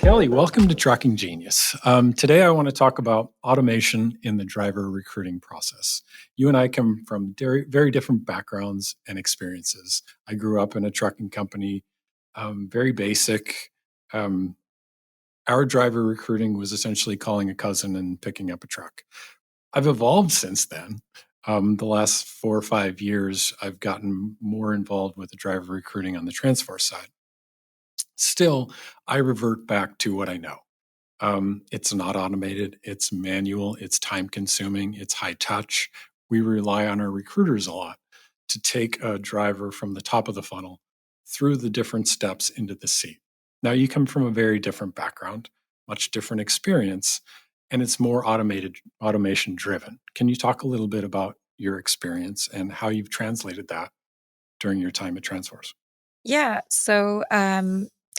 Kelly, welcome to Trucking Genius. Today, I want to talk about automation in the driver recruiting process. You and I come from very different backgrounds and experiences. I grew up in a trucking company, very basic. Um, our driver recruiting was essentially calling a cousin and picking up a truck. I've evolved since then. The last 4 or 5 years, I've gotten more involved with the driver recruiting on the transfer side. Still, I revert back to what I know. It's not automated, it's manual, it's time consuming, it's high touch. We rely on our recruiters a lot to take a driver from the top of the funnel through the different steps into the seat. Now, you come from a very different background, much different experience, and it's more automation driven. Can you talk a little bit about your experience and how you've translated that during your time at Transforce? Yeah. So,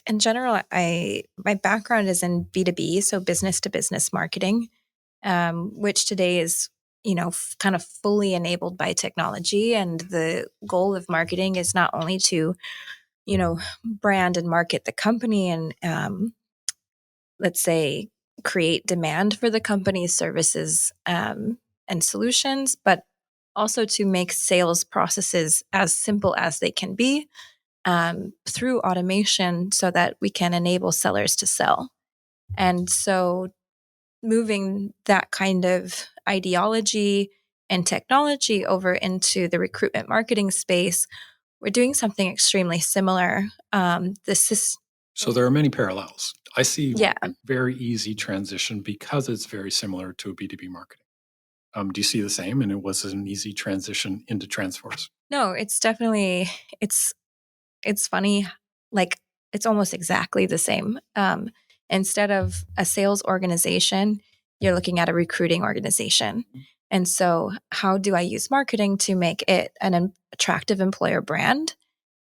in general, my background is in B2B, so business to business marketing, which today is kind of fully enabled by technology. And the goal of marketing is not only to brand and market the company and let's say create demand for the company's services and solutions, but also to make sales processes as simple as they can be through automation so that we can enable sellers to sell. And so, moving that kind of ideology and technology over into the recruitment marketing space, we're doing something extremely similar. This is, So there are many parallels. I see yeah, a very easy transition because it's very similar to a B2B marketing. Do you see the same? And it was an easy transition into Transforce. no, it's definitely, it's funny, like it's almost exactly the same. Instead of a sales organization, you're looking at a recruiting organization. And so, how do I use marketing to make it an attractive employer brand,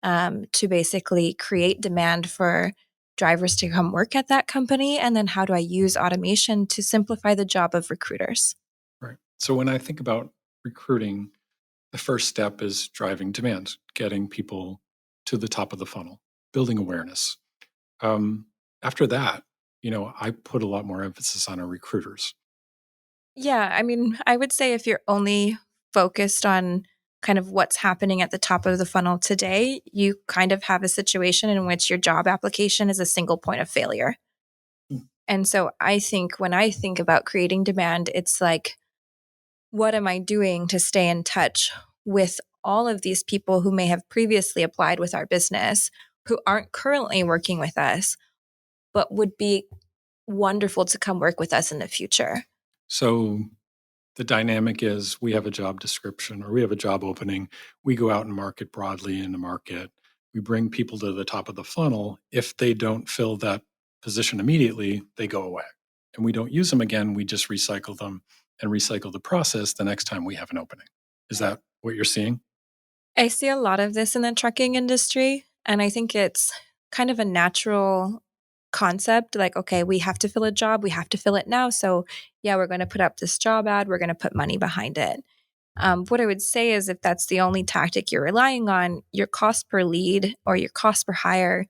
to basically create demand for drivers to come work at that company? And then, how do I use automation to simplify the job of recruiters? Right. So when I think about recruiting, the first step is driving demand, getting people to the top of the funnel, building awareness. Um, After that, I put a lot more emphasis on our recruiters. Yeah, I mean, I would say if you're only focused on kind of what's happening at the top of the funnel today, you kind of have a situation in which your job application is a single point of failure. Mm. And so I think when I think about creating demand, it's like, what am I doing to stay in touch with all of these people who may have previously applied with our business, who aren't currently working with us, but would be wonderful to come work with us in the future? So the dynamic is we have a job description or we have a job opening. We go out and market broadly in the market. We bring people to the top of the funnel. If they don't fill that position immediately, they go away. And we don't use them again. We just recycle them and recycle the process the next time we have an opening. Is that what you're seeing? I see a lot of this in the trucking industry, and I think it's kind of a natural concept. Like, okay, we have to fill a job, we have to fill it now. So, yeah, we're going to put up this job ad, we're going to put money behind it. What I would say is if that's the only tactic you're relying on, your cost per lead or your cost per hire,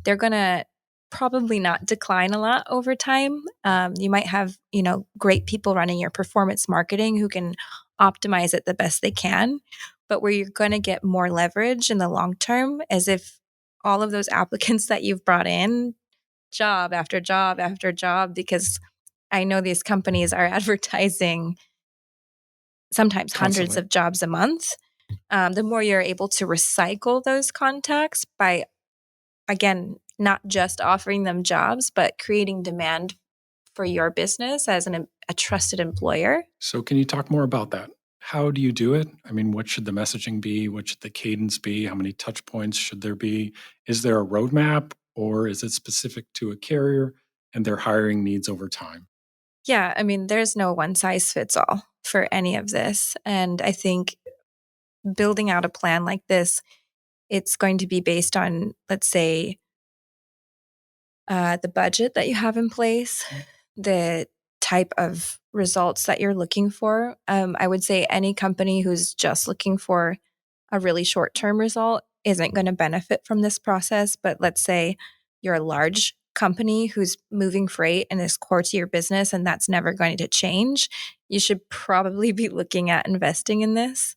they're going to probably not decline a lot over time. You might have, great people running your performance marketing who can optimize it the best they can. But where you're going to get more leverage in the long term is if all of those applicants that you've brought in, job after job after job, because I know these companies are advertising sometimes hundreds Constantly. of jobs a month. The more you're able to recycle those contacts by, again, not just offering them jobs, but creating demand for your business as a trusted employer. So, can you talk more about that? How do you do it? I mean, what should the messaging be? What should the cadence be? How many touch points should there be? Is there a roadmap or is it specific to a carrier and their hiring needs over time? Yeah, I mean, there's no one size fits all for any of this. And I think building out a plan like this, it's going to be based on, let's say, the budget that you have in place, the type of results that you're looking for. I would say any company who's just looking for a really short term result isn't going to benefit from this process. But let's say you're a large company who's moving freight and is core to your business and that's never going to change, you should probably be looking at investing in this.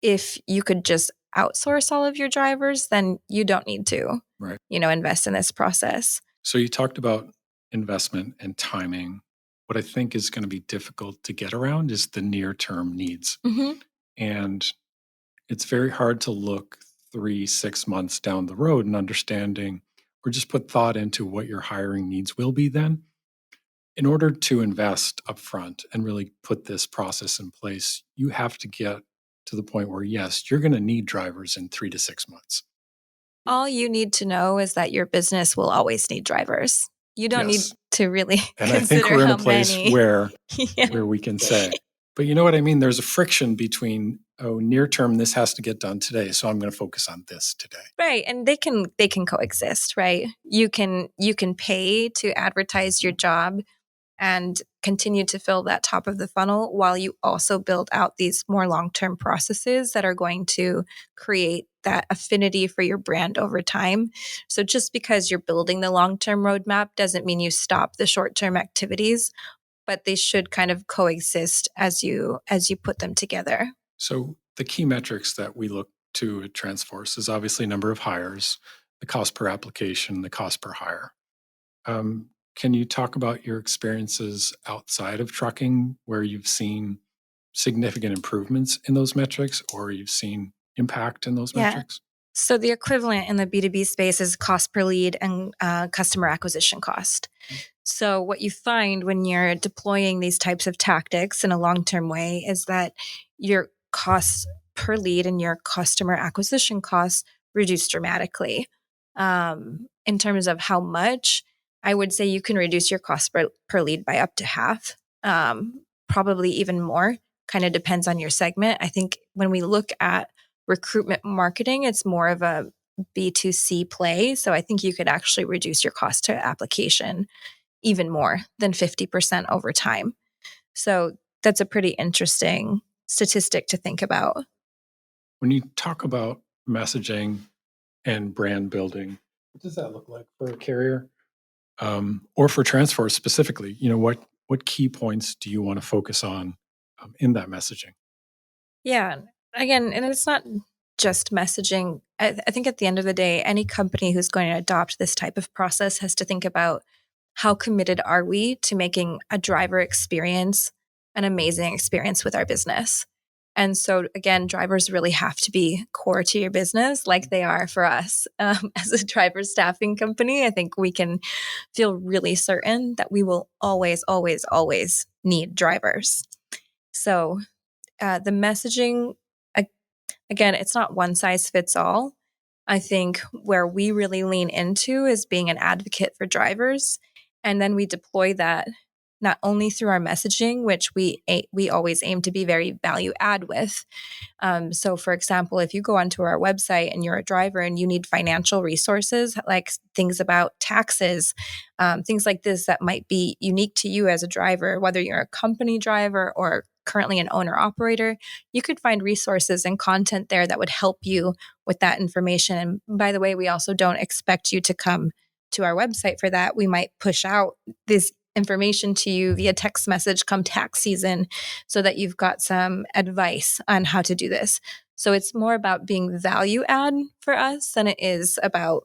If you could just outsource all of your drivers, then you don't need to, Right. invest in this process. So you talked about investment and timing. What I think is going to be difficult to get around is the near-term needs. Mm-hmm. And it's very hard to look 3, 6 months down the road and understanding or just put thought into what your hiring needs will be then. In order to invest upfront and really put this process in place, you have to get to the point where, yes, you're going to need drivers in 3 to 6 months. All you need to know is that your business will always need drivers. You don't need Yes. to really And I think consider we're in how a place many. where Yeah. we can say, but you know what I mean? There's a friction between, oh, near term, this has to get done today, so I'm going to focus on this today. Right, and they can coexist, right? You can pay to advertise your job and continue to fill that top of the funnel while you also build out these more long-term processes that are going to create that affinity for your brand over time. So just because you're building the long-term roadmap doesn't mean you stop the short-term activities, but they should kind of coexist as you put them together. So the key metrics that we look to at Transforce is obviously number of hires, the cost per application, the cost per hire. Can you talk about your experiences outside of trucking where you've seen significant improvements in those metrics or you've seen impact in those Yeah. metrics? So the equivalent in the B2B space is cost per lead and customer acquisition cost. So what you find when you're deploying these types of tactics in a long-term way is that your costs per lead and your customer acquisition costs reduce dramatically. In terms of how much, I would say you can reduce your cost per lead by up to half, probably even more. Kind of depends on your segment. I think when we look at recruitment marketing, it's more of a B2C play. So I think you could actually reduce your cost to application even more than 50% over time. So that's a pretty interesting statistic to think about. When you talk about messaging and brand building, what does that look like for a carrier or for Transforce specifically? You know, what key points do you want to focus on in that messaging? Yeah. Again, and it's not just messaging. I think at the end of the day, any company who's going to adopt this type of process has to think about how committed are we to making a driver experience an amazing experience with our business. And so, again, drivers really have to be core to your business like they are for us. As a driver staffing company, I think we can feel really certain that we will always, always, always need drivers. So, the messaging, again, it's not one size fits all. I think where we really lean into is being an advocate for drivers. And then we deploy that not only through our messaging, which we always aim to be very value add with. So, for example, if you go onto our website and you're a driver and you need financial resources, like things about taxes, things like this that might be unique to you as a driver, whether you're a company driver or currently an owner operator, you could find resources and content there that would help you with that information. And by the way, we also don't expect you to come to our website for that. We might push out this information to you via text message come tax season so that you've got some advice on how to do this. So it's more about being value add for us than it is about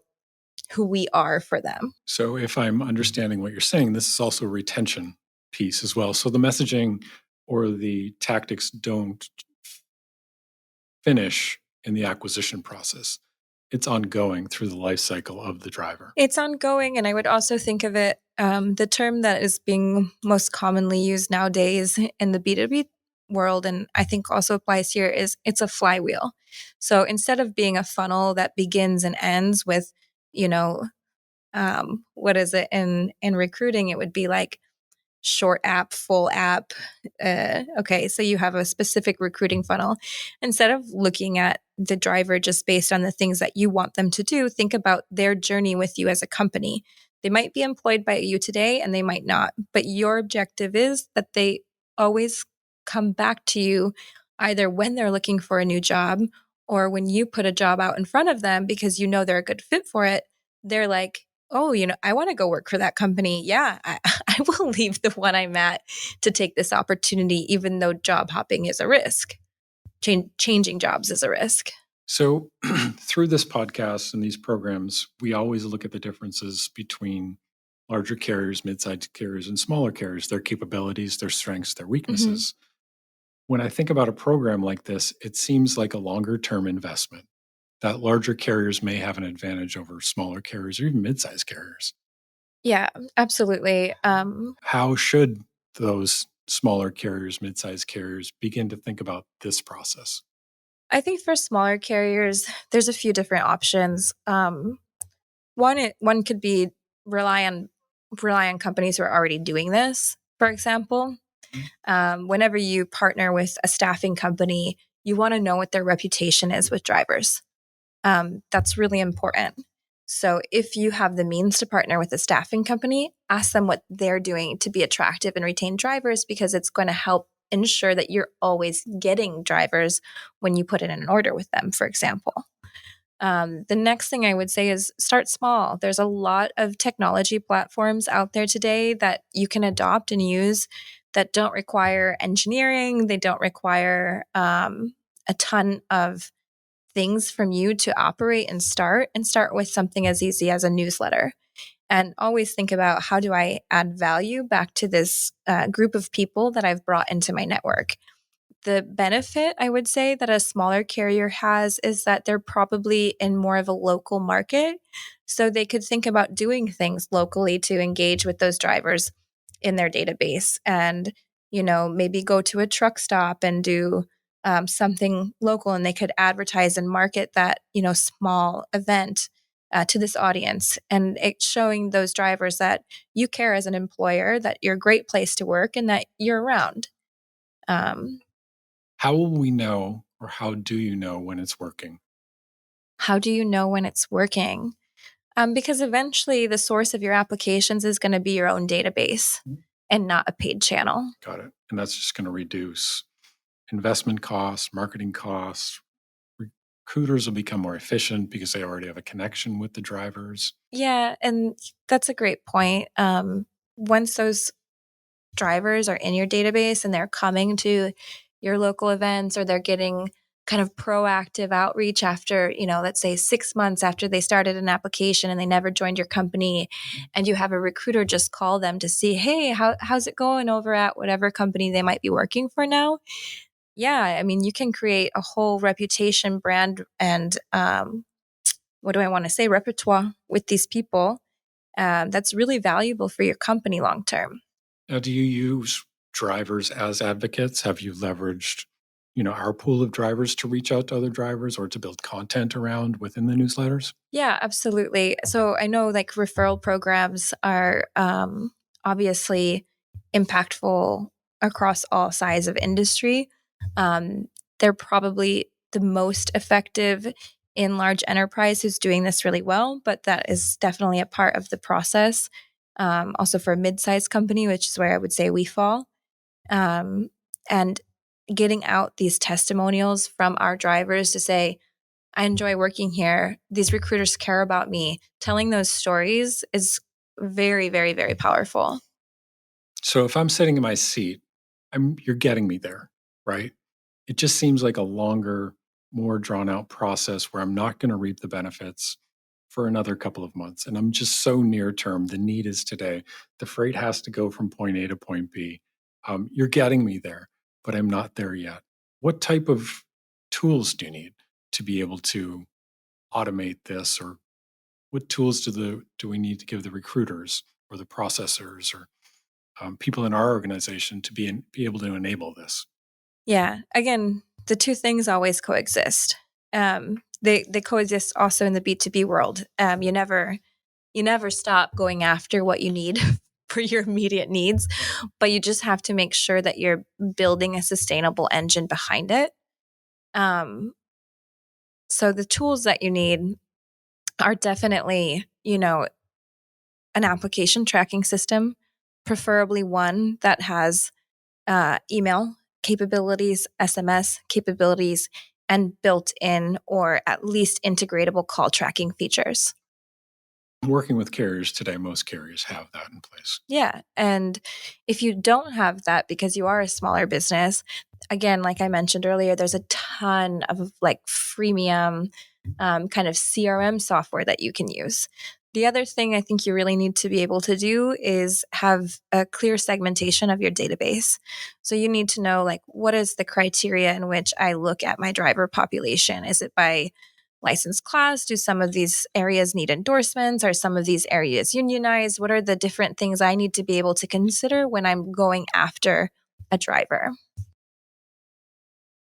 who we are for them. So if I'm understanding what you're saying, this is also a retention piece as well. So the messaging or the tactics don't finish in the acquisition process. It's ongoing through the life cycle of the driver. It's ongoing, and I would also think of it, the term that is being most commonly used nowadays in the B2B world, and I think also applies here, is it's a flywheel. So instead of being a funnel that begins and ends with, you know, what is it in recruiting? It would be like short app, full app. Okay, so you have a specific recruiting funnel. Instead of looking at the driver just based on the things that you want them to do, think about their journey with you as a company. They might be employed by you today and they might not, but your objective is that they always come back to you either when they're looking for a new job or when you put a job out in front of them because you know they're a good fit for it. They're like, oh, I want to go work for that company. Yeah, I will leave the one I'm at to take this opportunity, even though job hopping is a risk. Changing jobs is a risk. So, through this podcast and these programs, we always look at the differences between larger carriers, mid-sized carriers, and smaller carriers, their capabilities, their strengths, their Mm-hmm. weaknesses. When I think about a program like this, it seems like a longer term investment that larger carriers may have an advantage over smaller carriers or even mid-sized carriers. Yeah, absolutely. How should those smaller carriers, mid-sized carriers begin to think about this process? I think for smaller carriers, there's a few different options. One could be rely on rely on companies who are already doing this. For example, whenever you partner with a staffing company, you want to know what their reputation is with drivers. That's really important. So if you have the means to partner with a staffing company, ask them what they're doing to be attractive and retain drivers, because it's going to help ensure that you're always getting drivers when you put in an order with them, for example. The next thing I would say is start small. There's a lot of technology platforms out there today that you can adopt and use that don't require engineering. They don't require a ton of things from you to operate and start with something as easy as a newsletter. And always think about, how do I add value back to this group of people that I've brought into my network? The benefit, I would say, that a smaller carrier has is that they're probably in more of a local market. So they could think about doing things locally to engage with those drivers in their database, and, maybe go to a truck stop and do something local, and they could advertise and market that, small event to this audience. And it's showing those drivers that you care as an employer, that you're a great place to work, and that you're around. Um, How will we know, or how do you know when it's working? How do you know when it's working? Because eventually the source of your applications is going to be your own database and not a paid channel. Got it. And that's just going to reduce investment costs, marketing costs. Recruiters will become more efficient because they already have a connection with the drivers. Yeah, and that's a great point. Once those drivers are in your database and they're coming to your local events, or they're getting kind of proactive outreach after, let's say 6 months after they started an application and they never joined your company, and you have a recruiter just call them to see, hey, how's it going over at whatever company they might be working for now? Yeah, I mean, you can create a whole reputation, brand, and what do I want to say, repertoire with these people. That's really valuable for your company long term. Now, do you use drivers as advocates? Have you leveraged, our pool of drivers to reach out to other drivers or to build content around within the newsletters? Yeah, absolutely. So I know like referral programs are obviously impactful across all sides of industry. Um, they're probably the most effective in large enterprise who's doing this really well, but that is definitely a part of the process. Also for a mid-sized company, which is where I would say we fall. And getting out these testimonials from our drivers to say, I enjoy working here, these recruiters care about me. Telling those stories is very, very, very powerful. So if I'm sitting in my seat, you're getting me there, right? It just seems like a longer, more drawn out process where I'm not going to reap the benefits for another couple of months. And I'm just so near term. The need is today. The freight has to go from point A to point B. You're getting me there, but I'm not there yet. What type of tools do you need to be able to automate this? Or what tools do we need to give the recruiters or the processors or people in our organization to be able to enable this? Yeah. Again, the two things always coexist. They coexist also in the B2B world. You never stop going after what you need for your immediate needs, but you just have to make sure that you're building a sustainable engine behind it. Um, so the tools that you need are definitely, an application tracking system, preferably one that has email capabilities, SMS capabilities, and built in or at least integratable call tracking features. Working with carriers today, most carriers have that in place. Yeah. And if you don't have that because you are a smaller business, again, like I mentioned earlier, there's a ton of like freemium kind of CRM software that you can use. The other thing I think you really need to be able to do is have a clear segmentation of your database. So you need to know, like, what is the criteria in which I look at my driver population? Is it by license class? Do some of these areas need endorsements? Are some of these areas unionized? What are the different things I need to be able to consider when I'm going after a driver?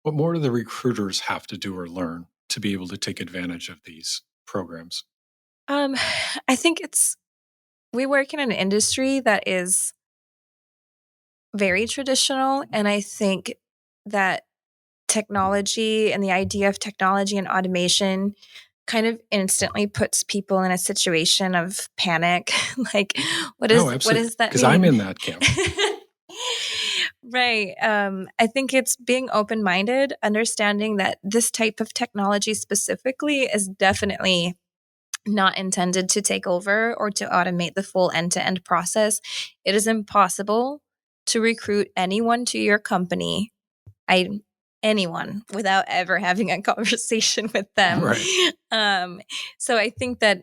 What more do the recruiters have to do or learn to be able to take advantage of these programs? Um, I think we work in an industry that is very traditional. And I think that technology and the idea of technology and automation kind of instantly puts people in a situation of panic. Like, No, what absolutely. does that Because I'm mean? in that camp. Right. I think it's being open minded, understanding that this type of technology specifically is definitely not intended to take over or to automate the full end to end process. It is impossible to recruit anyone to your company, I anyone, without ever having a conversation with them. Right. Um, so I think that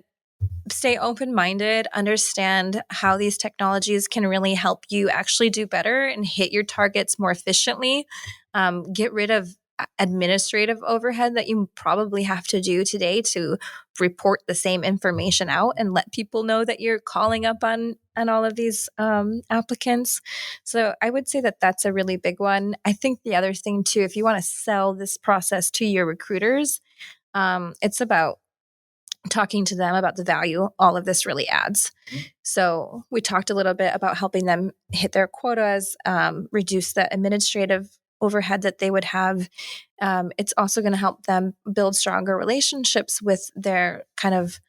stay open minded, understand how these technologies can really help you actually do better and hit your targets more efficiently. Get rid of administrative overhead that you probably have to do today to report the same information out and let people know that you're calling up on all of these applicants. So I would say that that's a really big one. I think the other thing too, if you want to sell this process to your recruiters, it's about talking to them about the value all of this really adds. So we talked a little bit about helping them hit their quotas, reduce the administrative overhead that they would have. It's also going to help them build stronger relationships with their kind of,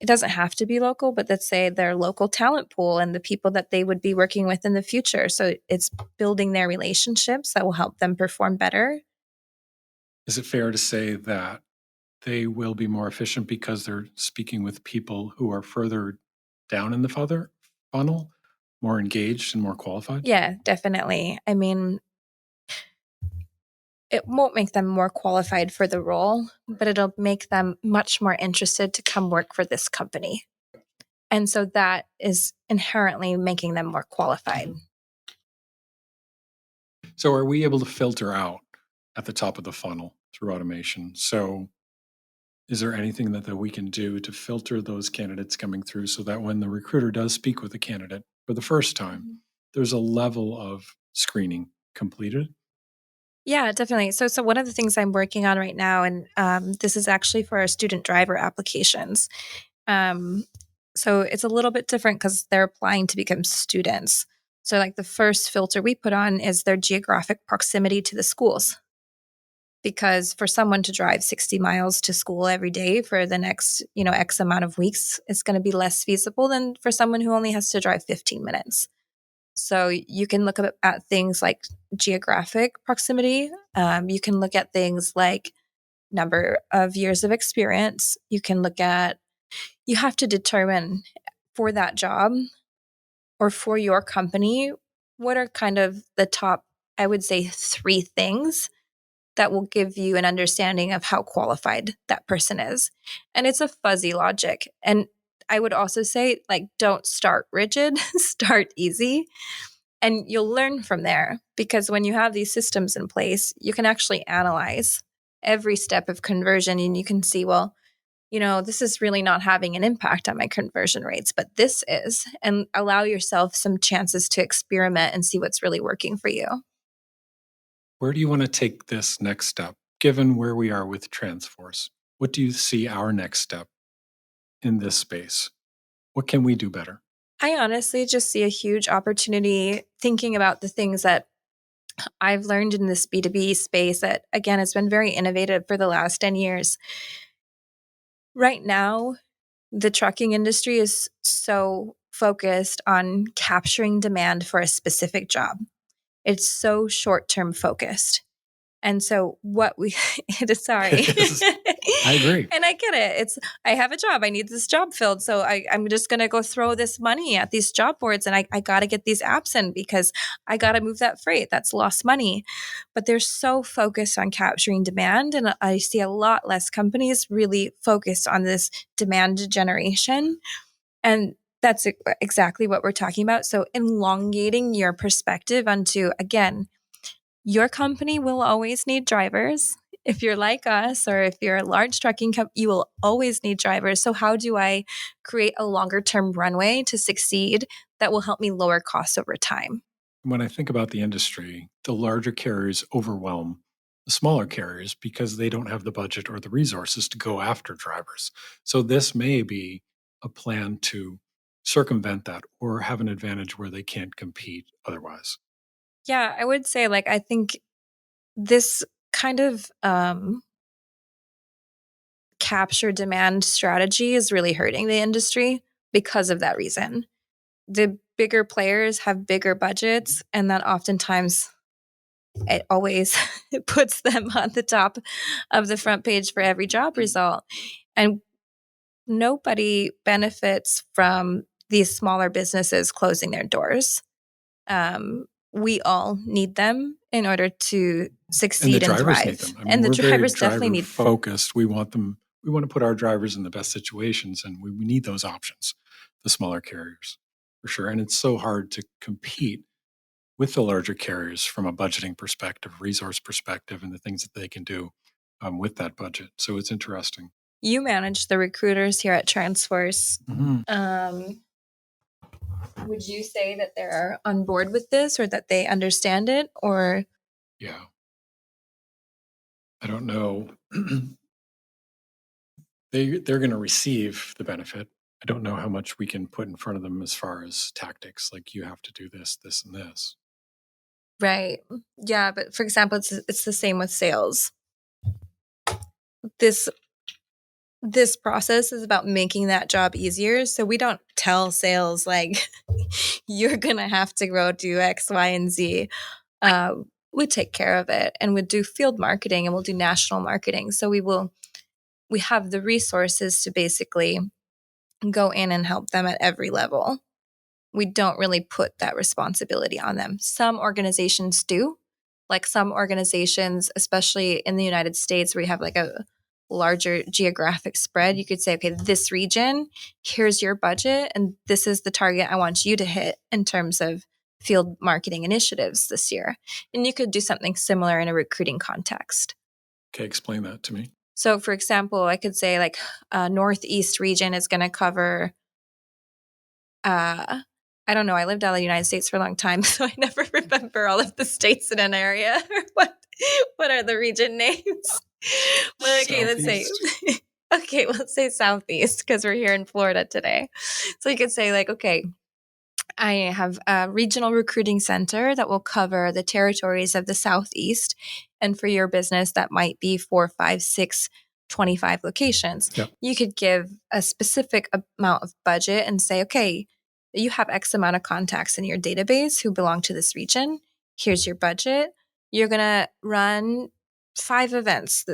it doesn't have to be local, but let's say their local talent pool and the people that they would be working with in the future. So it's building their relationships that will help them perform better. Is it fair to say that they will be more efficient because they're speaking with people who are further down in the funnel, more engaged and more qualified? Yeah, definitely. I mean, it won't make them more qualified for the role, but it'll make them much more interested to come work for this company. And so that is inherently making them more qualified. So, are we able to filter out at the top of the funnel through automation? So, is there anything that we can do to filter those candidates coming through so that when the recruiter does speak with a candidate for the first time, there's a level of screening completed? Yeah, definitely. So one of the things I'm working on right now, and this is actually for our student driver applications. Um, so it's a little bit different because they're applying to become students. So like the first filter we put on is their geographic proximity to the schools. Because for someone to drive 60 miles to school every day for the next, X amount of weeks, it's going to be less feasible than for someone who only has to drive 15 minutes. So you can look at things like geographic proximity. You can look at things like number of years of experience. You have to determine for that job or for your company, what are kind of the top, I would say, three things that will give you an understanding of how qualified that person is. And it's a fuzzy logic. And I would also say, like, don't start rigid, start easy, and you'll learn from there. Because when you have these systems in place, you can actually analyze every step of conversion and you can see, well, this is really not having an impact on my conversion rates, but this is, and allow yourself some chances to experiment and see what's really working for you. Where do you want to take this next step, given where we are with Transforce? What do you see our next step in this space? What can we do better? I honestly just see a huge opportunity thinking about the things that I've learned in this B2B space that, again, has been very innovative for the last 10 years. Right now, the trucking industry is so focused on capturing demand for a specific job. It's so short term focused. And so what we sorry. I agree. And I get it. I have a job. I need this job filled. So I'm just gonna go throw this money at these job boards, and I gotta get these apps in because I gotta move that freight. That's lost money. But they're so focused on capturing demand. And I see a lot less companies really focused on this demand generation. And that's exactly what we're talking about. So elongating your perspective onto, again, your company will always need drivers. If you're like us, or if you're a large trucking company, you will always need drivers. So how do I create a longer term runway to succeed that will help me lower costs over time? When I think about the industry, the larger carriers overwhelm the smaller carriers because they don't have the budget or the resources to go after drivers. So this may be a plan to circumvent that or have an advantage where they can't compete otherwise. Yeah, I would say, like, I think this kind of capture demand strategy is really hurting the industry because of that reason. The bigger players have bigger budgets, and that oftentimes it always puts them on the top of the front page for every job result. And nobody benefits from these smaller businesses closing their doors. We all need them in order to And the succeed and drivers need thrive. them. I mean, And the we're very drivers definitely driver need. focused. We want them, we want to put our drivers in the best situations, and we need those options, the smaller carriers, for sure. And it's so hard to compete with the larger carriers from a budgeting perspective, resource perspective, and the things that they can do with that budget. So it's interesting. You manage the recruiters here at Transforce. Would you say that they're on board with this, or that they understand it, or? Yeah. I don't know. They're going to receive the benefit. I don't know how much we can put in front of them as far as tactics, like you have to do this, this, and this. Right. Yeah, but for example, it's the same with sales. This process is about making that job easier. So we don't tell sales, like, you're going to have to go do X, Y, and Z. We take care of it, and we do field marketing, and we'll do national marketing. So we have the resources to basically go in and help them at every level. We don't really put that responsibility on them. Some organizations do. Like, some organizations, especially in the United States, where you have like a larger geographic spread, you could say, okay, this region, here's your budget, and this is the target I want you to hit in terms of field marketing initiatives this year. And you could do something similar in a recruiting context. Okay, explain that to me. So, for example, I could say, like, Northeast region is going to cover, I don't know. I lived out of the United States for a long time, so I never remember all of the states in an area. What are the region names? Well, okay, let's say okay, let's say Southeast, because we're here in Florida today. So you could say, like, okay, I have a regional recruiting center that will cover the territories of the Southeast. And for your business, that might be 4, 5, 6, 25 locations. Yep. You could give a specific amount of budget and say, okay, you have X amount of contacts in your database who belong to this region. Here's your budget. You're going to run 5 events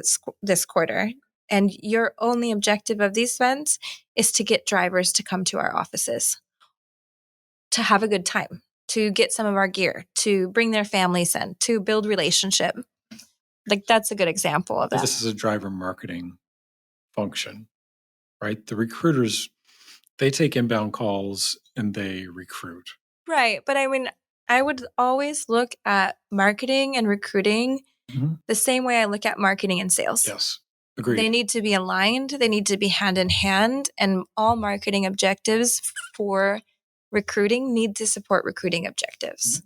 this quarter. And your only objective of these events is to get drivers to come to our offices, to have a good time, to get some of our gear, to bring their families in, to build relationship. Like, that's a good example of that. This is a driver marketing function, right? The recruiters, they take inbound calls and they recruit. Right. But I mean, I would always look at marketing and recruiting the same way I look at marketing and sales. Yes. Agreed. They need to be aligned. They need to be hand in hand. And all marketing objectives for recruiting need to support recruiting objectives.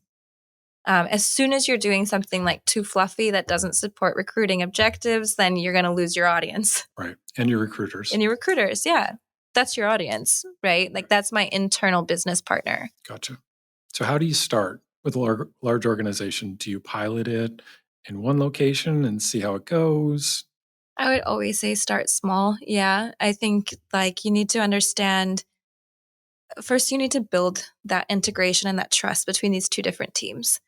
As soon as you're doing something like too fluffy that doesn't support recruiting objectives, then you're going to lose your audience. Right. And your recruiters. And your recruiters, yeah. That's your audience, right? Like, that's my internal business partner. Gotcha. So how do you start with a large organization? Do you pilot it in one location and see how it goes? I would always say start small. Yeah. I think, like, you need to understand, first, you need to build that integration and that trust between these two different teams.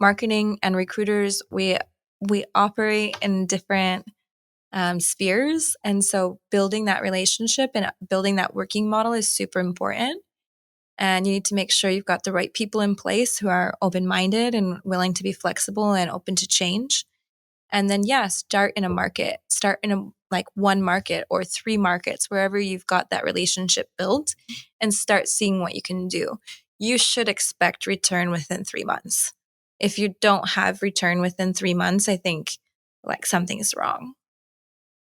Marketing and recruiters, we we operate in different spheres. And so building that relationship and building that working model is super important. And you need to make sure you've got the right people in place who are open-minded and willing to be flexible and open to change. And then, start in a market, start in one market or 3 markets, wherever you've got that relationship built, and start seeing what you can do. You should expect return within 3 months. If you don't have return within 3 months, I think something is wrong.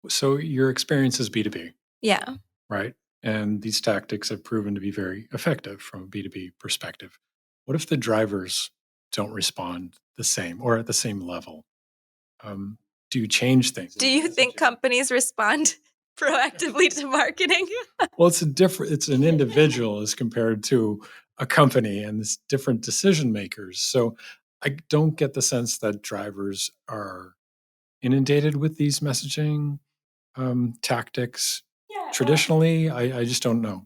So your experience is B2B. Yeah. Right? And these tactics have proven to be very effective from a B2B perspective. What if the drivers don't respond the same or at the same level? Do you change things? Do you think companies respond proactively to marketing? Well, it's an individual as compared to a company, and it's different decision makers. So I don't get the sense that drivers are inundated with these messaging tactics. Traditionally, I just don't know.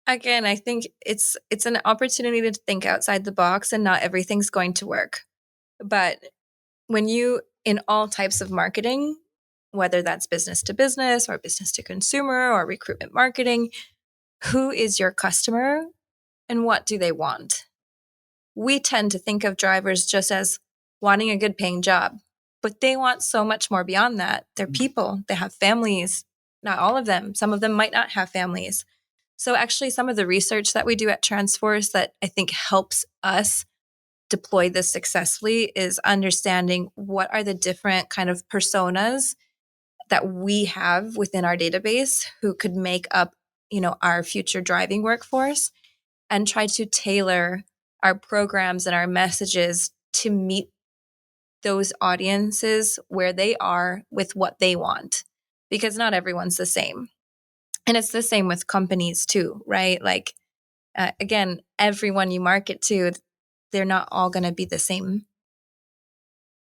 Again, I think it's an opportunity to think outside the box, and not everything's going to work. But when you, in all types of marketing, whether that's business to business or business to consumer or recruitment marketing, who is your customer and what do they want? We tend to think of drivers just as wanting a good paying job, but they want so much more beyond that. They're people, they have families, not all of them. Some of them might not have families. So actually, some of the research that we do at Transforce that I think helps us deploy this successfully is understanding what are the different kind of personas that we have within our database who could make up, our future driving workforce, and try to tailor our programs and our messages to meet those audiences where they are with what they want, because not everyone's the same. And it's the same with companies too, right? Again, everyone you market to, they're not all going to be the same.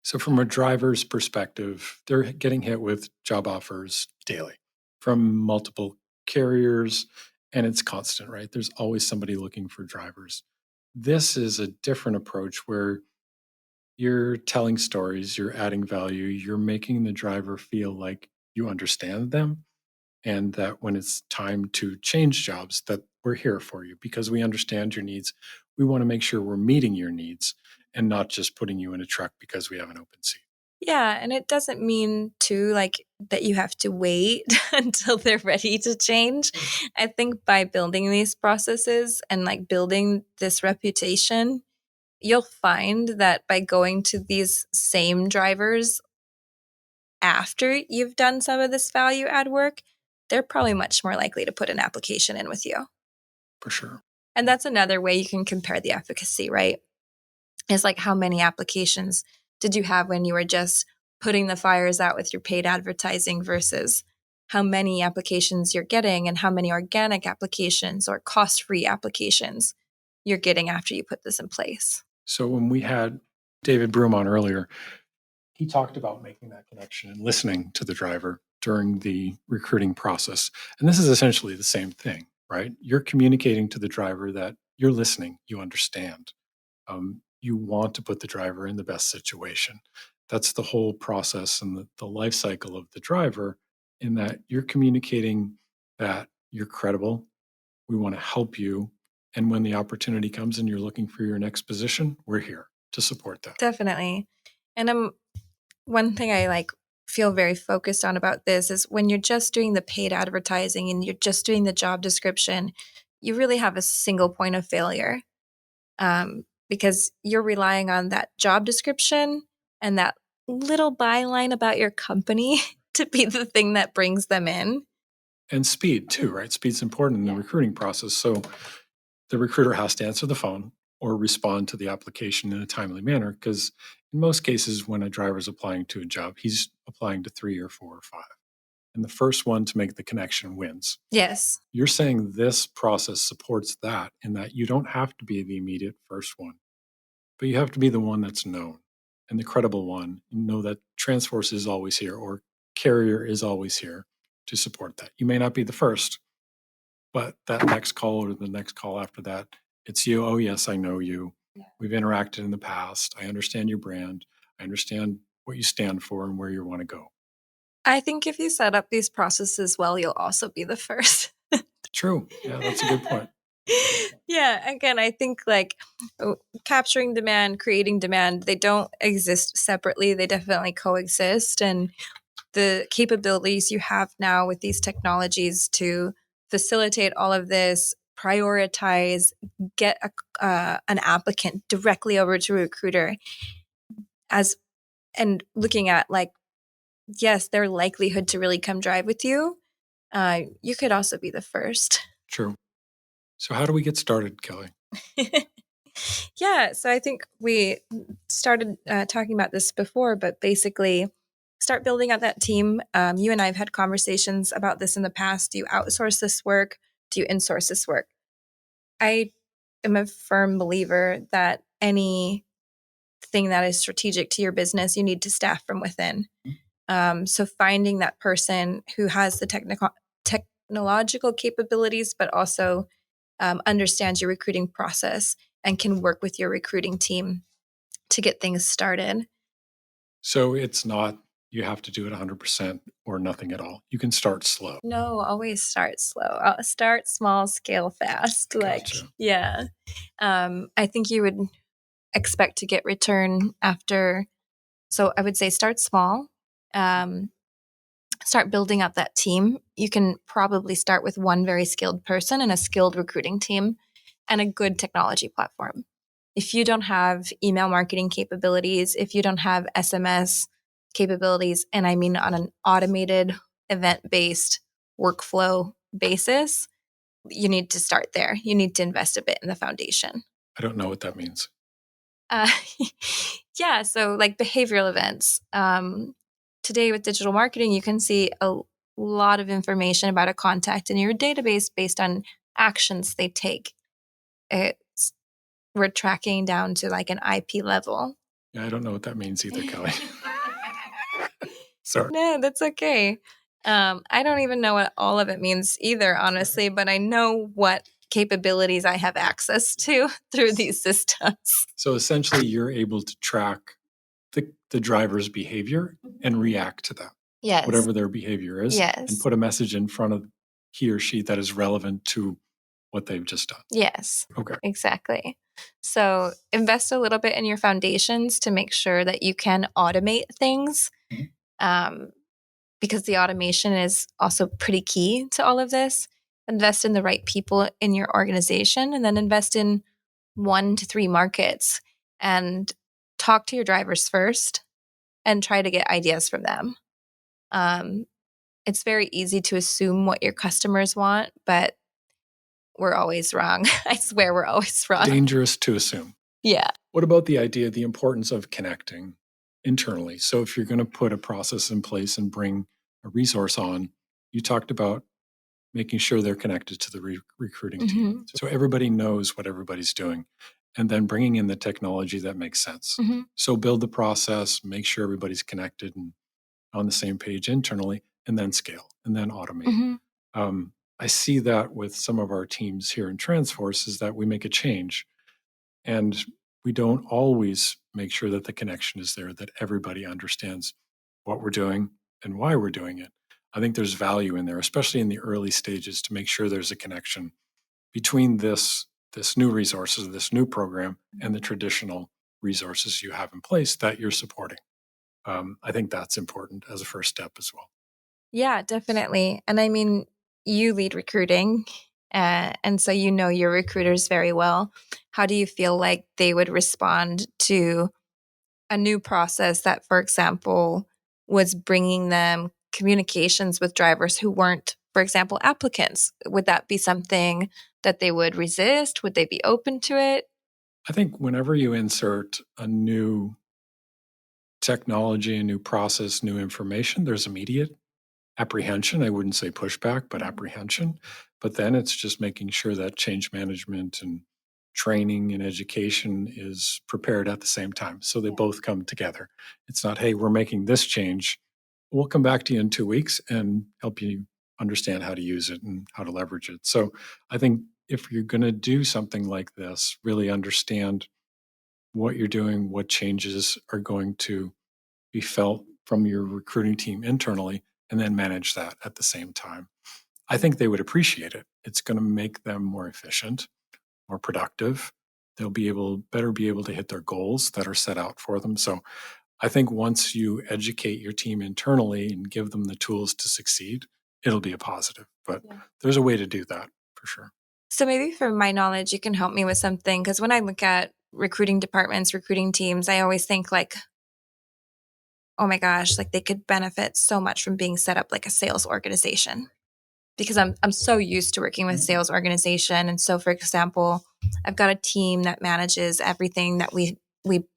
So, from a driver's perspective, they're getting hit with job offers daily from multiple carriers, and it's constant, right? There's always somebody looking for drivers. This is a different approach where you're telling stories, you're adding value, you're making the driver feel like you understand them, and that when it's time to change jobs, that we're here for you because we understand your needs. We want to make sure we're meeting your needs and not just putting you in a truck because we have an open seat. Yeah, and it doesn't mean too that you have to wait until they're ready to change. I think by building these processes and building this reputation, you'll find that by going to these same drivers after you've done some of this value add work, they're probably much more likely to put an application in with you. For sure. And that's another way you can compare the efficacy, right? It's how many applications did you have when you were just putting the fires out with your paid advertising versus how many applications you're getting and how many organic applications or cost-free applications you're getting after you put this in place. So when we had David Broom on earlier, he talked about making that connection and listening to the driver during the recruiting process. And this is essentially the same thing, right? You're communicating to the driver that you're listening, you understand. You want to put the driver in the best situation. That's the whole process and the life cycle of the driver, in that you're communicating that you're credible. We want to help you. And when the opportunity comes and you're looking for your next position, we're here to support that. Definitely. And one thing I feel very focused on about this is when you're just doing the paid advertising and you're just doing the job description, you really have a single point of failure. Because you're relying on that job description and that little byline about your company to be the thing that brings them in. And speed too, right? Speed's important in the recruiting process. So the recruiter has to answer the phone or respond to the application in a timely manner, because in most cases, when a driver's applying to a job, he's applying to 3 or 4 or 5. And the first one to make the connection wins. Yes. You're saying this process supports that, in that you don't have to be the immediate first one, but you have to be the one that's known and the credible one. You know that Transforce is always here, or carrier is always here to support that. You may not be the first, but that next call or the next call after that, it's you. Oh, yes, I know you. Yeah. We've interacted in the past. I understand your brand. I understand what you stand for and where you want to go. I think if you set up these processes well, you'll also be the first. True. Yeah, that's a good point. Yeah, again, I think like capturing demand, creating demand, they don't exist separately. They definitely coexist. And the capabilities you have now with these technologies to facilitate all of this, prioritize, get an applicant directly over to a recruiter, as and looking at like, yes, their likelihood to really come drive with you, you could also be the first. True. So how do we get started, Kelly? Yeah, so I think we started talking about this before, but basically start building out that team. You and I have had conversations about this in the past. Do you outsource this work? Do you insource this work? I am a firm believer that anything that is strategic to your business, you need to staff from within. So finding that person who has the technological capabilities, but also understands your recruiting process and can work with your recruiting team to get things started. So it's not you have to do it 100% or nothing at all. You can start slow. No, always start slow. Start small, scale fast. Gotcha. Yeah. I think you would expect to get return after. So I would say start small. Start building up that team. You can probably start with one very skilled person and a skilled recruiting team and a good technology platform. If you don't have email marketing capabilities, if you don't have SMS capabilities, and I mean on an automated event-based workflow basis, you need to start there. You need to invest a bit in the foundation. I don't know what that means. Yeah, so like behavioral events. Today with digital marketing, you can see a lot of information about a contact in your database based on actions they take. We're tracking down to like an IP level. Yeah, I don't know what that means either, Kelly. Sorry. No, that's okay. I don't even know what all of it means either, honestly, but I know what capabilities I have access to through these systems. So essentially, you're able to track the driver's behavior and react to that. Yes. Whatever their behavior is. Yes. And put a message in front of he or she that is relevant to what they've just done. Yes. Okay. Exactly. So invest a little bit in your foundations to make sure that you can automate things. Because the automation is also pretty key to all of this. Invest in the right people in your organization and then invest in 1 to 3 markets and talk to your drivers first and try to get ideas from them. It's very easy to assume what your customers want, but we're always wrong. I swear we're always wrong. Dangerous to assume. Yeah. What about the importance of connecting internally? So if you're going to put a process in place and bring a resource on, you talked about making sure they're connected to the recruiting team. So everybody knows what everybody's doing. And then bringing in the technology that makes sense. So build the process, make sure everybody's connected and on the same page internally, and then scale and then automate. I see that with some of our teams here in Transforce is that we make a change and we don't always make sure that the connection is there, that everybody understands what we're doing and why we're doing it. I think there's value in there, especially in the early stages, to make sure there's a connection between this new resources, this new program, and the traditional resources you have in place that you're supporting. I think that's important as a first step as well. Yeah, definitely. And I mean, you lead recruiting, and so you know your recruiters very well. How do you feel like they would respond to a new process that, for example, was bringing them communications with drivers who weren't, for example, applicants? Would that be something that they would resist? Would they be open to it? I think whenever you insert a new technology, a new process, new information, there's immediate apprehension. I wouldn't say pushback, but apprehension. But then it's just making sure that change management and training and education is prepared at the same time. So they both come together. It's not, hey, we're making this change. We'll come back to you in 2 weeks and help you understand how to use it and how to leverage it. So I think if you're going to do something like this, really understand what you're doing, what changes are going to be felt from your recruiting team internally, and then manage that at the same time. I think they would appreciate it. It's going to make them more efficient, more productive. They'll be able to hit their goals that are set out for them. So I think once you educate your team internally and give them the tools to succeed, it'll be a positive. But there's a way to do that for sure. So maybe from my knowledge, you can help me with something. Because when I look at recruiting departments, recruiting teams, I always think like, oh my gosh, like they could benefit so much from being set up like a sales organization. Because I'm so used to working with sales organization. And so for example, I've got a team that manages everything that we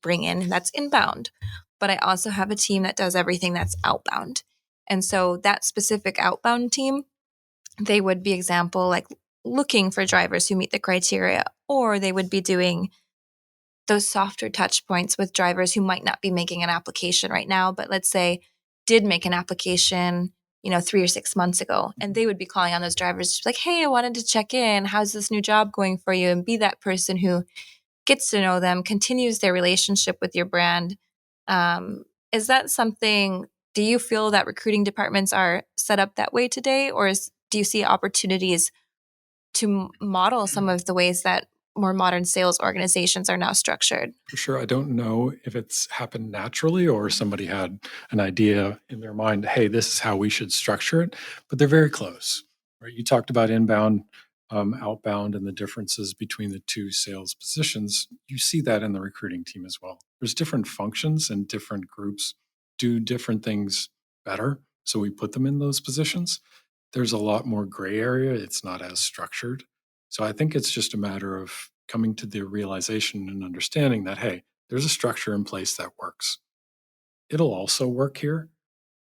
bring in that's inbound. But I also have a team that does everything that's outbound. And so that specific outbound team, they would be example like looking for drivers who meet the criteria, or they would be doing those softer touch points with drivers who might not be making an application right now, but let's say did make an application, 3 or 6 months ago, and they would be calling on those drivers like, hey, I wanted to check in. How's this new job going for you? And be that person who gets to know them, continues their relationship with your brand. Is that something, do you feel that recruiting departments are set up that way today? Or do you see opportunities to model some of the ways that more modern sales organizations are now structured? For sure. I don't know if it's happened naturally or somebody had an idea in their mind, hey, this is how we should structure it, but they're very close, right? You talked about inbound, outbound, and the differences between the two sales positions. You see that in the recruiting team as well. There's different functions and different groups do different things better. So we put them in those positions. There's a lot more gray area. It's not as structured. So I think it's just a matter of coming to the realization and understanding that, hey, there's a structure in place that works. It'll also work here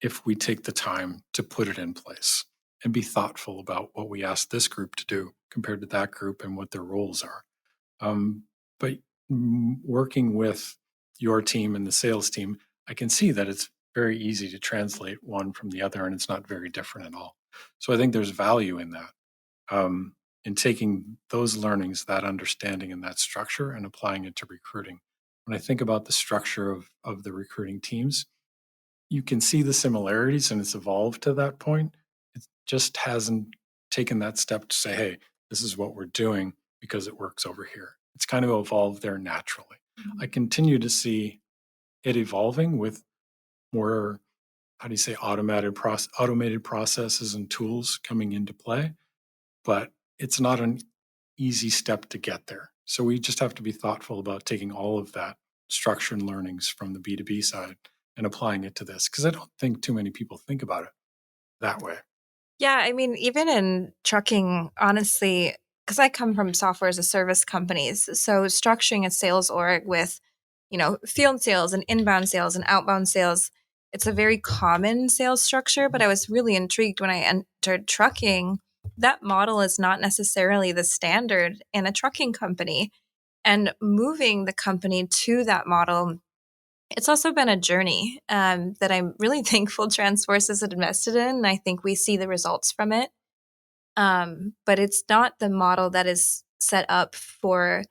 if we take the time to put it in place and be thoughtful about what we ask this group to do compared to that group and what their roles are. But working with your team and the sales team, I can see that it's very easy to translate one from the other and it's not very different at all. So I think there's value in that, in taking those learnings, that understanding and that structure and applying it to recruiting. When I think about the structure of the recruiting teams, you can see the similarities and it's evolved to that point. It just hasn't taken that step to say, hey, this is what we're doing because it works over here. It's kind of evolved there naturally. I continue to see it evolving with more, how do you say, automated processes and tools coming into play, but it's not an easy step to get there. So we just have to be thoughtful about taking all of that structure and learnings from the B2B side and applying it to this, because I don't think too many people think about it that way. Yeah, I mean, even in trucking, honestly, because I come from software as a service companies, so structuring a sales org with, field sales and inbound sales and outbound sales, it's a very common sales structure. But I was really intrigued when I entered trucking. That model is not necessarily the standard in a trucking company. And moving the company to that model, it's also been a journey that I'm really thankful Transforce has invested in. And I think we see the results from it. But it's not the model that is set up for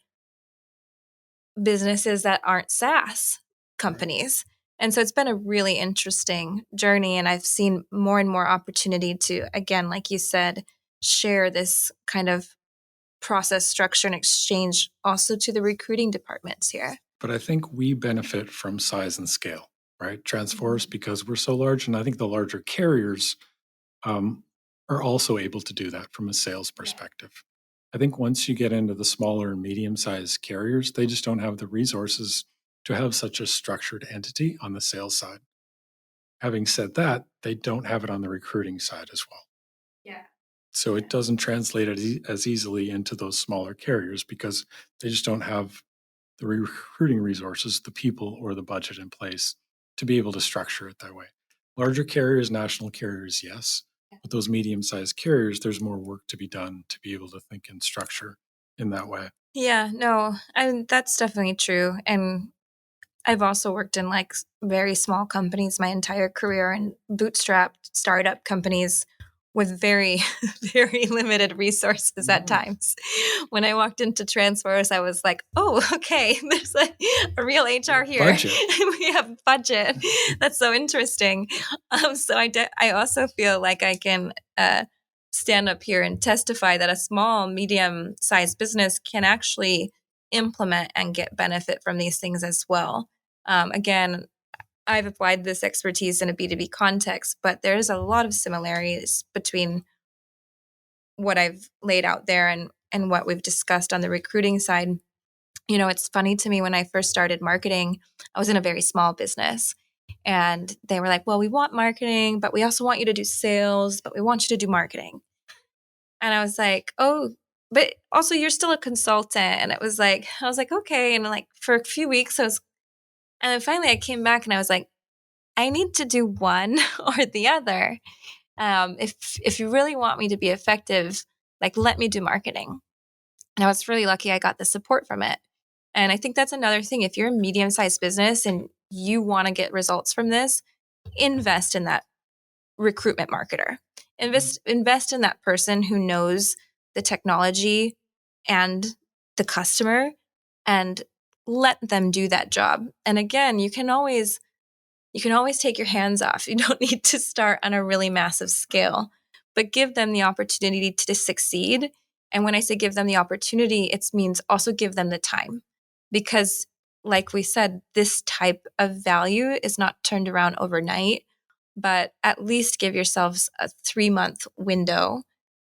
businesses that aren't SaaS companies. And so it's been a really interesting journey. And I've seen more and more opportunity to, again, like you said, share this kind of process structure and exchange also to the recruiting departments here. But I think we benefit from size and scale, right? Transforce, because we're so large. And I think the larger carriers are also able to do that from a sales perspective. I think once you get into the smaller and medium sized carriers, they just don't have the resources to have such a structured entity on the sales side. Having said that, they don't have it on the recruiting side as well. Yeah. So it doesn't translate as easily into those smaller carriers because they just don't have the recruiting resources, the people, or the budget in place to be able to structure it that way. Larger carriers, national carriers, yes. But those medium sized carriers, there's more work to be done to be able to think and structure in that way. Yeah, no, and that's definitely true. And I've also worked in like very small companies my entire career and bootstrapped startup companies with very, very limited resources at times. When I walked into Transforce, I was like, oh, okay, there's a real HR here. Budget. We have budget. That's so interesting. So I also feel like I can stand up here and testify that a small, medium-sized business can actually implement and get benefit from these things as well. Again, I've applied this expertise in a B2B context, but there's a lot of similarities between what I've laid out there and what we've discussed on the recruiting side. It's funny to me, when I first started marketing, I was in a very small business, and they were like, well, we want marketing, but we also want you to do sales, but we want you to do marketing. And I was like, oh, but also you're still a consultant. And I was like, okay. And like for a few weeks, and then finally I came back and I was like, I need to do one or the other. If you really want me to be effective, like, let me do marketing. And I was really lucky I got the support from it. And I think that's another thing. If you're a medium-sized business and you want to get results from this, invest in that recruitment marketer. Invest in that person who knows the technology and the customer, and let them do that job. And again, you can always take your hands off. You don't need to start on a really massive scale, but give them the opportunity to succeed. And when I say give them the opportunity, it means also give them the time. Because like we said, this type of value is not turned around overnight, but at least give yourselves a 3-month window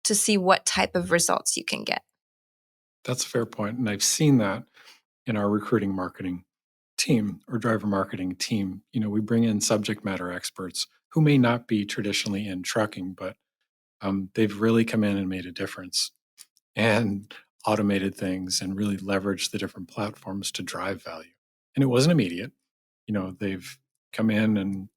to see what type of results you can get. That's a fair point. And I've seen that in our recruiting marketing team or driver marketing team. We bring in subject matter experts who may not be traditionally in trucking, but they've really come in and made a difference and automated things and really leveraged the different platforms to drive value. And it wasn't immediate. They've come in and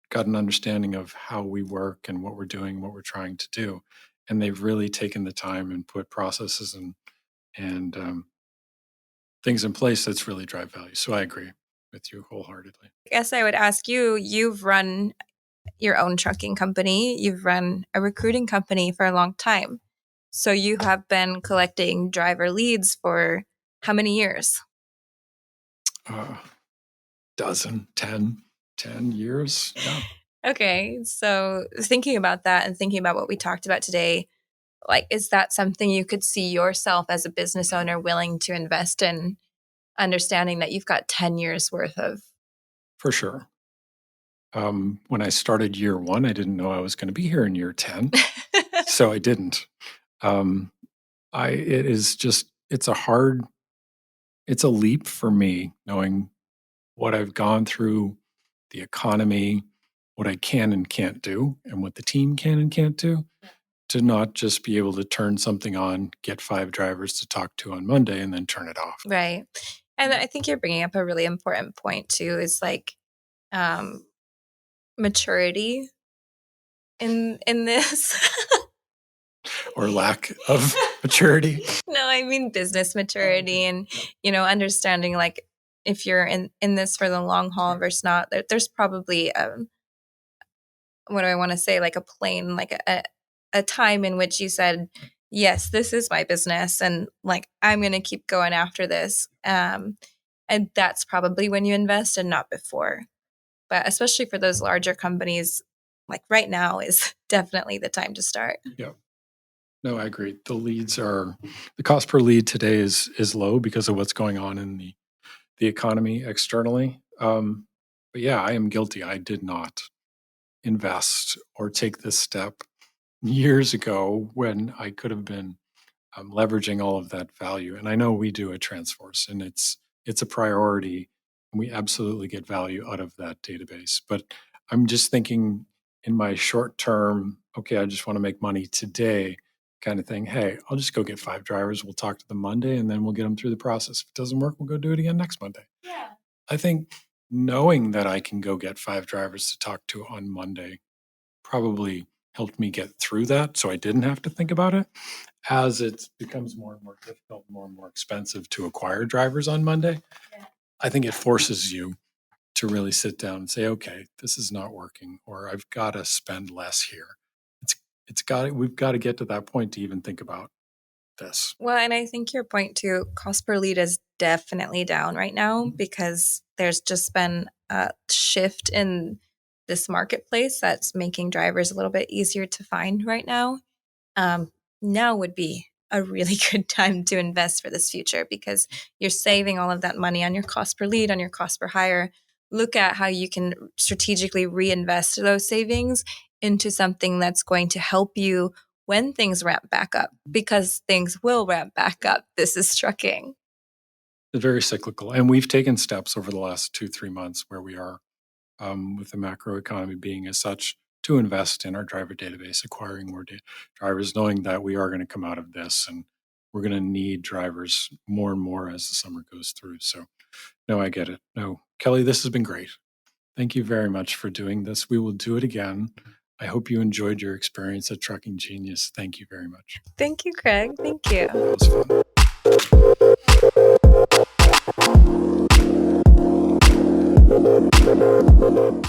got an understanding of how we work and what we're doing, what we're trying to do. And they've really taken the time and put processes and things in place that's really drive value. So I agree with you wholeheartedly. I guess I would ask you, you've run your own trucking company, you've run a recruiting company for a long time. So you have been collecting driver leads for how many years? Dozen, 10 years. Yeah. Okay. So thinking about that and thinking about what we talked about today, like, is that something you could see yourself as a business owner willing to invest in, understanding that you've got 10 years worth of? For sure. When I started year 1, I didn't know I was going to be here in year 10. So I didn't. It's a leap for me, knowing what I've gone through, the economy, what I can and can't do, and what the team can and can't do, to not just be able to turn something on, get 5 drivers to talk to on Monday, and then turn it off. Right. And I think you're bringing up a really important point too, is like maturity in this. Or lack of maturity. No, I mean business maturity, and understanding, like, if you're in this for the long haul versus not. There's probably what do I want to say, like a plane, like a time in which you said, yes, this is my business, and like I'm going to keep going after this. And that's probably when you invest and not before. But especially for those larger companies, like right now is definitely the time to start. Yeah. No, I agree. The cost per lead today is low because of what's going on in the economy externally. But yeah, I am guilty. I did not invest or take this step years ago when I could have been leveraging all of that value. And I know we do at Transforce, and it's a priority. And we absolutely get value out of that database. But I'm just thinking in my short term, okay, I just want to make money today kind of thing. Hey, I'll just go get 5 drivers. We'll talk to them Monday, and then we'll get them through the process. If it doesn't work, we'll go do it again next Monday. Yeah. I think knowing that I can go get 5 drivers to talk to on Monday probably helped me get through that, so I didn't have to think about it. As it becomes more and more difficult, more and more expensive to acquire drivers on Monday, Yeah. I think it forces you to really sit down and say, okay, this is not working, or I've got to spend less here. we've got to get to that point to even think about this. Well, and I think your point too, cost per lead is definitely down right now because there's just been a shift in this marketplace that's making drivers a little bit easier to find right now. Now would be a really good time to invest for this future because you're saving all of that money on your cost per lead, on your cost per hire. Look at how you can strategically reinvest those savings into something that's going to help you when things ramp back up, because things will ramp back up. This is trucking. It's very cyclical. And we've taken steps over the last 2-3 months where we are, with the macro economy being as such, to invest in our driver database, acquiring more drivers, knowing that we are going to come out of this and we're going to need drivers more and more as the summer goes through. So, no, I get it. No, Kelly, this has been great. Thank you very much for doing this. We will do it again. I hope you enjoyed your experience at Trucking Genius. Thank you very much. Thank you, Craig. Thank you. It was fun.